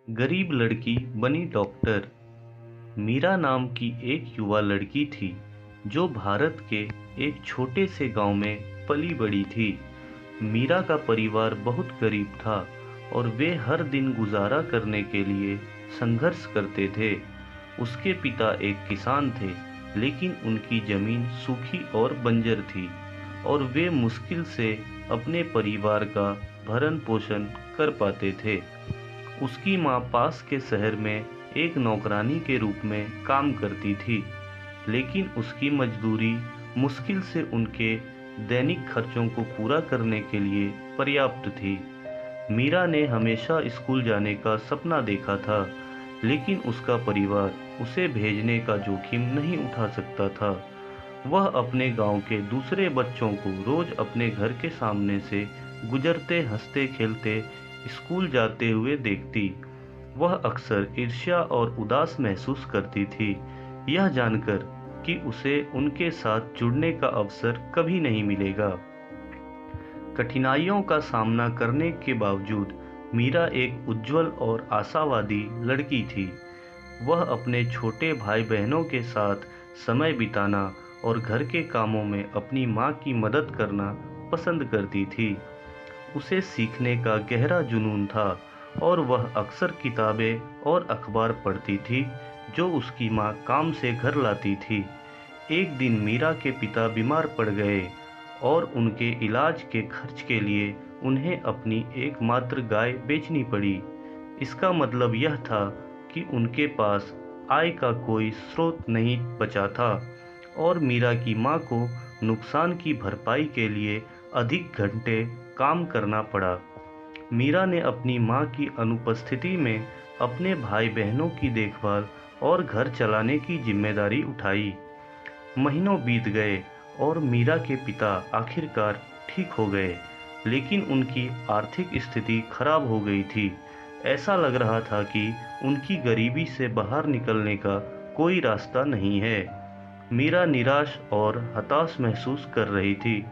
गरीब लड़की बनी डॉक्टर। मीरा नाम की एक युवा लड़की थी जो भारत के एक छोटे से गांव में पली बड़ी थी। मीरा का परिवार बहुत गरीब था और वे हर दिन गुजारा करने के लिए संघर्ष करते थे। उसके पिता एक किसान थे, लेकिन उनकी जमीन सूखी और बंजर थी और वे मुश्किल से अपने परिवार का भरण पोषण कर पाते थे। उसकी माँ पास के शहर में एक नौकरानी के रूप में काम करती थी, लेकिन उसकी मजदूरी मुश्किल से उनके दैनिक खर्चों को पूरा करने के लिए पर्याप्त थी। मीरा ने हमेशा स्कूल जाने का सपना देखा था, लेकिन उसका परिवार उसे भेजने का जोखिम नहीं उठा सकता था। वह अपने गांव के दूसरे बच्चों को रोज अपने घर के सामने से गुजरते हंसते खेलते स्कूल जाते हुए देखती। वह अक्सर ईर्ष्या और उदास महसूस करती थी, यह जानकर कि उसे उनके साथ जुड़ने का अवसर कभी नहीं मिलेगा। कठिनाइयों का सामना करने के बावजूद मीरा एक उज्जवल और आशावादी लड़की थी। वह अपने छोटे भाई बहनों के साथ समय बिताना और घर के कामों में अपनी माँ की मदद करना पसंद करती थी। उसे सीखने का गहरा जुनून था और वह अक्सर किताबें और अखबार पढ़ती थी जो उसकी माँ काम से घर लाती थी। एक दिन मीरा के पिता बीमार पड़ गए और उनके इलाज के खर्च के लिए उन्हें अपनी एकमात्र गाय बेचनी पड़ी। इसका मतलब यह था कि उनके पास आय का कोई स्रोत नहीं बचा था और मीरा की माँ को नुकसान की भरपाई के लिए अधिक घंटे काम करना पड़ा। मीरा ने अपनी माँ की अनुपस्थिति में अपने भाई बहनों की देखभाल और घर चलाने की जिम्मेदारी उठाई। महीनों बीत गए और मीरा के पिता आखिरकार ठीक हो गए, लेकिन उनकी आर्थिक स्थिति खराब हो गई थी। ऐसा लग रहा था कि उनकी गरीबी से बाहर निकलने का कोई रास्ता नहीं है। मीरा निराश और हताश महसूस कर रही थी,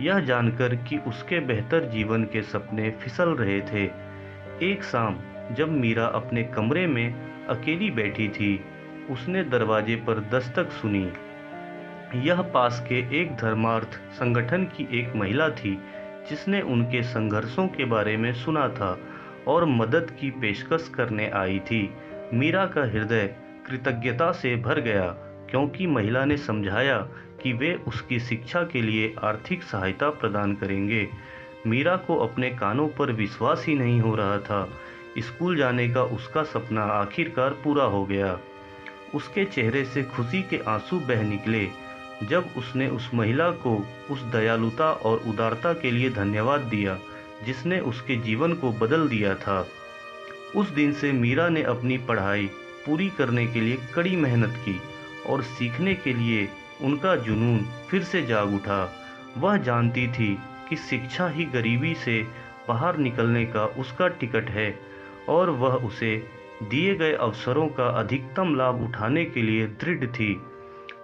यह जानकर कि उसके बेहतर जीवन के सपने फिसल रहे थे। एक शाम जब मीरा अपने कमरे में अकेली बैठी थी, उसने दरवाजे पर दस्तक सुनी। यह पास के एक धर्मार्थ संगठन की एक महिला थी जिसने उनके संघर्षों के बारे में सुना था और मदद की पेशकश करने आई थी। मीरा का हृदय कृतज्ञता से भर गया क्योंकि महिला ने समझाया कि वे उसकी शिक्षा के लिए आर्थिक सहायता प्रदान करेंगे। मीरा को अपने कानों पर विश्वास ही नहीं हो रहा था। स्कूल जाने का उसका सपना आखिरकार पूरा हो गया। उसके चेहरे से खुशी के आंसू बह निकले जब उसने उस महिला को उस दयालुता और उदारता के लिए धन्यवाद दिया जिसने उसके जीवन को बदल दिया था। उस दिन से मीरा ने अपनी पढ़ाई पूरी करने के लिए कड़ी मेहनत की और सीखने के लिए उनका जुनून फिर से जाग उठा। वह जानती थी कि शिक्षा ही गरीबी से बाहर निकलने का उसका टिकट है और वह उसे दिए गए अवसरों का अधिकतम लाभ उठाने के लिए दृढ़ थी।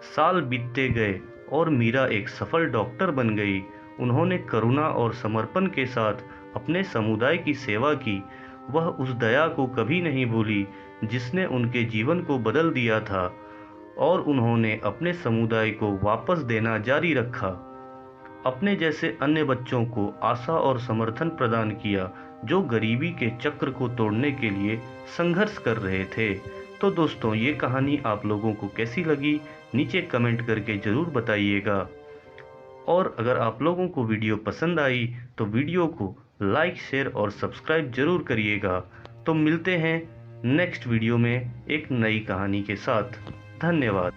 साल बीतते गए और मीरा एक सफल डॉक्टर बन गई। उन्होंने करुणा और समर्पण के साथ अपने समुदाय की सेवा की। वह उस दया को कभी नहीं भूली जिसने उनके जीवन को बदल दिया था और उन्होंने अपने समुदाय को वापस देना जारी रखा। अपने जैसे अन्य बच्चों को आशा और समर्थन प्रदान किया जो गरीबी के चक्र को तोड़ने के लिए संघर्ष कर रहे थे। तो दोस्तों, ये कहानी आप लोगों को कैसी लगी नीचे कमेंट करके ज़रूर बताइएगा। और अगर आप लोगों को वीडियो पसंद आई तो वीडियो को लाइक शेयर और सब्सक्राइब जरूर करिएगा। तो मिलते हैं नेक्स्ट वीडियो में एक नई कहानी के साथ। धन्यवाद।